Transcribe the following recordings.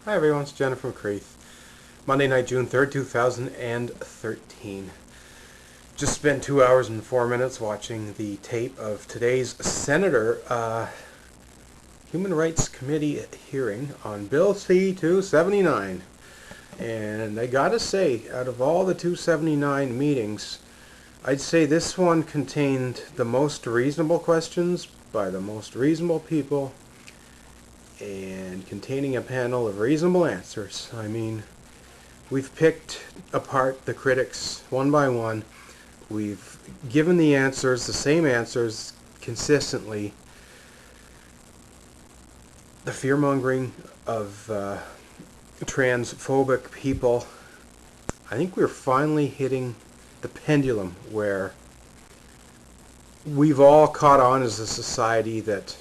Hi everyone, it's Jenn from McCreath. Monday night, June 3rd, 2013. Just spent 2 hours and 4 minutes watching the tape of today's Senator Human Rights Committee hearing on Bill C279. And I gotta say, out of all the 279 meetings, I'd say this one contained the most reasonable questions by the most reasonable people and containing a panel of reasonable answers. I mean, we've picked apart the critics one by one. We've given the answers, the same answers, consistently. The fear-mongering of transphobic people. I think we're finally hitting the pendulum where we've all caught on as a society that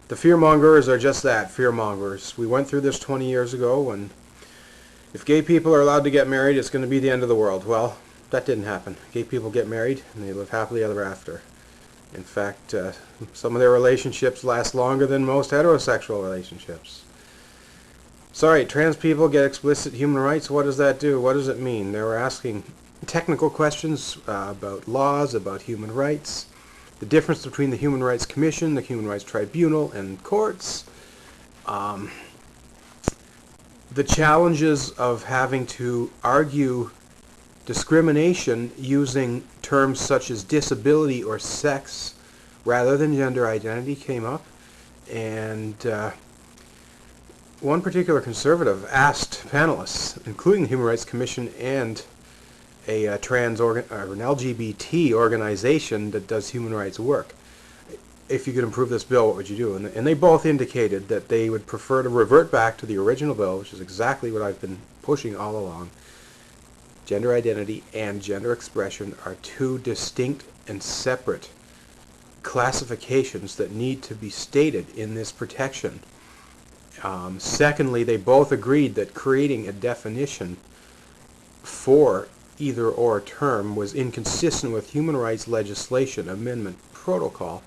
the fear-mongers are just that, fear-mongers. We went through this 20 years ago, and if gay people are allowed to get married, it's going to be the end of the world. Well, that didn't happen. Gay people get married, and they live happily ever after. In fact, some of their relationships last longer than most heterosexual relationships. Sorry, trans people get explicit human rights. What does that do? What does it mean? They were asking technical questions about laws, about human rights, the difference between the Human Rights Commission, the Human Rights Tribunal, and courts, the challenges of having to argue discrimination using terms such as disability or sex rather than gender identity came up. And one particular conservative asked panelists, including the Human Rights Commission and a trans or an LGBT organization that does human rights work, if you could improve this bill, what would you do? And they both indicated that they would prefer to revert back to the original bill, which is exactly what I've been pushing all along. Gender identity and gender expression are two distinct and separate classifications that need to be stated in this protection. Secondly, they both agreed that creating a definition for either or term was inconsistent with human rights legislation amendment protocol,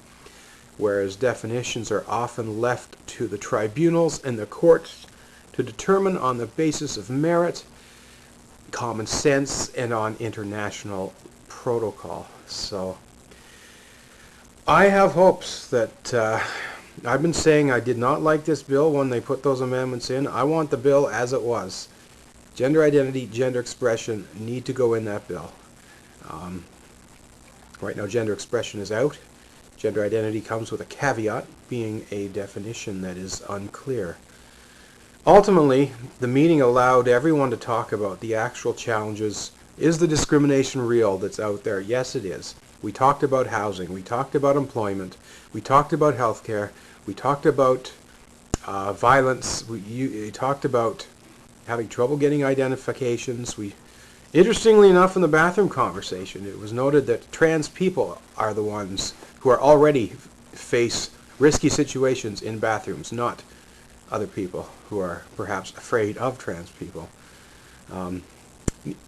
whereas definitions are often left to the tribunals and the courts to determine on the basis of merit, common sense, and on international protocol. So I have hopes that I've been saying I did not like this bill when they put those amendments in. I want the bill as it was. Gender identity, gender expression need to go in that bill. Right now gender expression is out. Gender identity comes with a caveat, being a definition that is unclear. Ultimately, the meeting allowed everyone to talk about the actual challenges. Is the discrimination real that's out there? Yes, it is. We talked about housing. We talked about employment. We talked about healthcare. We talked about violence. We talked about having trouble getting identifications. Interestingly enough, in the bathroom conversation, it was noted that trans people are the ones who are already face risky situations in bathrooms, not other people who are perhaps afraid of trans people.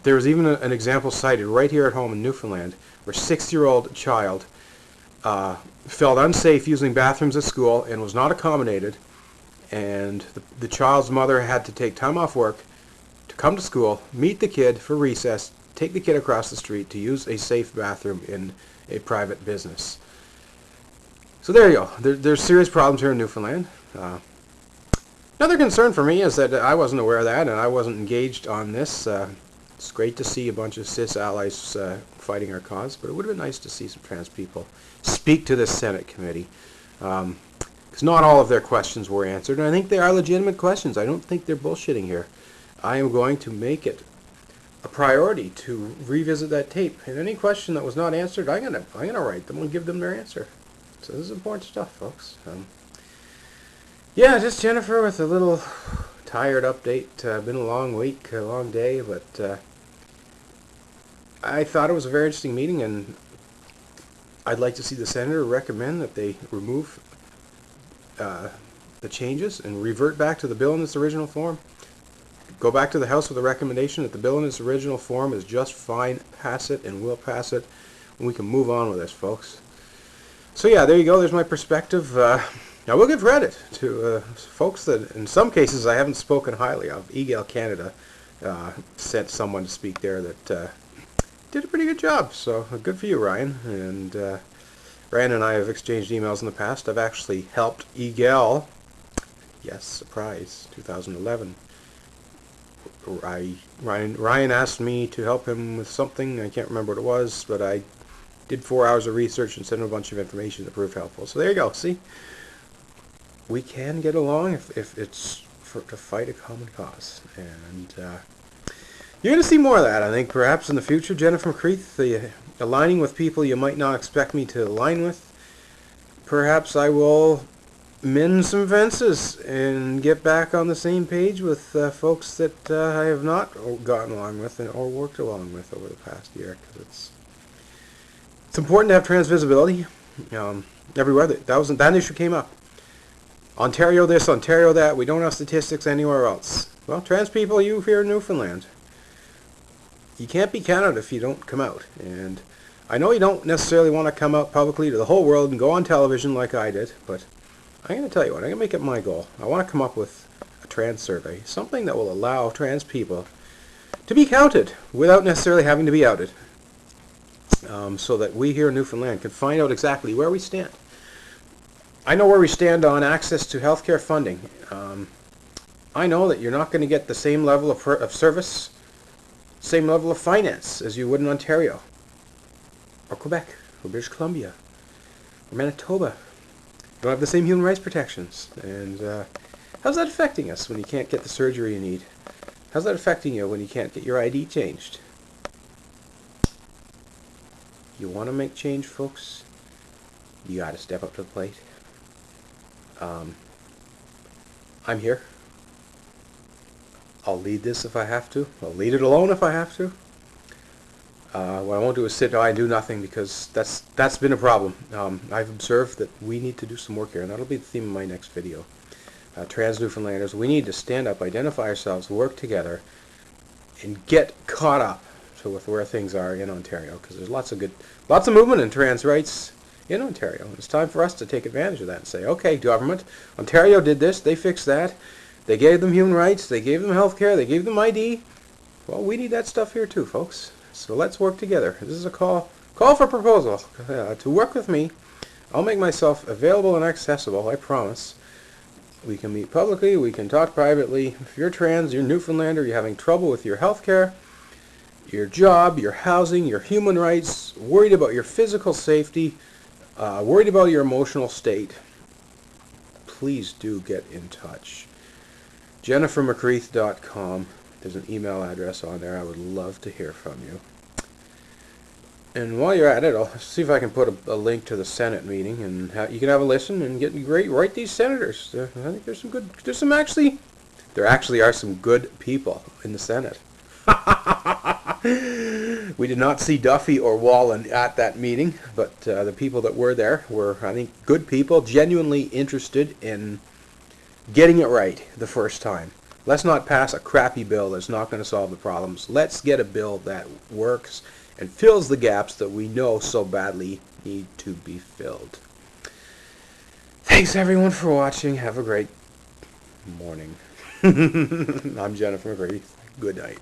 There was even an example cited right here at home in Newfoundland where a 6-year-old child felt unsafe using bathrooms at school and was not accommodated, and the child's mother had to take time off work to come to school, meet the kid for recess, take the kid across the street to use a safe bathroom in a private business. So there you go. There's serious problems here in Newfoundland. Another concern for me is that I wasn't aware of that and I wasn't engaged on this. It's great to see a bunch of cis allies fighting our cause, but it would have been nice to see some trans people speak to this Senate committee. Because not all of their questions were answered, and I think they are legitimate questions. I don't think they're bullshitting here. I am going to make it a priority to revisit that tape, and any question that was not answered, I'm gonna write them and give them their answer. So this is important stuff, folks. Yeah, just Jennifer with a little tired update. Been a long week, a long day, but I thought it was a very interesting meeting, and I'd like to see the senator recommend that they remove the changes and revert back to the bill in its original form. Go back to the House with a recommendation that the bill in its original form is just fine. Pass it, and we'll pass it, and we can move on with this, folks. So yeah, there you go. There's my perspective. Now, we'll give credit to folks that, in some cases, I haven't spoken highly of. Egale, Canada, sent someone to speak there that did a pretty good job. So, good for you, Ryan. And Ryan and I have exchanged emails in the past. I've actually helped Egale. Yes, surprise, 2011. Ryan asked me to help him with something. I can't remember what it was, but I did 4 hours of research and sent him a bunch of information that proved helpful. So there you go. See, we can get along if it's to fight a common cause. And you're going to see more of that, I think, perhaps in the future. Jennifer McCreath, the aligning with people you might not expect me to align with. Perhaps I will mend some fences and get back on the same page with folks that I have not gotten along with or worked along with over the past year. Because it's important to have trans visibility everywhere. That issue came up. Ontario this, Ontario that. We don't have statistics anywhere else. Well, trans people, you here in Newfoundland, you can't be counted if you don't come out. And I know you don't necessarily want to come out publicly to the whole world and go on television like I did, but I'm going to tell you what, I'm going to make it my goal. I want to come up with a trans survey, something that will allow trans people to be counted without necessarily having to be outed, so that we here in Newfoundland can find out exactly where we stand. I know where we stand on access to healthcare funding. I know that you're not going to get the same level of service, same level of finance as you would in Ontario, or Quebec, or British Columbia, or Manitoba. You don't have the same human rights protections. And how's that affecting us when you can't get the surgery you need? How's that affecting you when you can't get your ID changed? You want to make change, folks? You got to step up to the plate. I'm here. I'll lead this if I have to. I'll lead it alone if I have to. What I won't do is sit by and do nothing, because that's been a problem. I've observed that we need to do some work here, and that'll be the theme of my next video. Trans Newfoundlanders, we need to stand up, identify ourselves, work together, and get caught up with where things are in Ontario, because there's lots of movement in trans rights in Ontario. It's time for us to take advantage of that and say, okay, government, Ontario did this, they fixed that, they gave them human rights, they gave them health care, they gave them ID. Well, we need that stuff here too, folks. So let's work together. This is a call for proposal to work with me. I'll make myself available and accessible, I promise. We can meet publicly, we can talk privately. If you're trans, you're Newfoundlander, you're having trouble with your health care, your job, your housing, your human rights, worried about your physical safety, worried about your emotional state, please do get in touch. JenniferMcCreath.com. There's an email address on there. I would love to hear from you. And while you're at it, I'll see if I can put a link to the Senate meeting, and you can have a listen and get great. Write these senators. I think there actually are some good people in the Senate. We did not see Duffy or Wallen at that meeting, but the people that were there were, I think, good people, genuinely interested in getting it right the first time. Let's not pass a crappy bill that's not going to solve the problems. Let's get a bill that works and fills the gaps that we know so badly need to be filled. Thanks everyone for watching. Have a great morning. I'm Jennifer McCreath. Good night.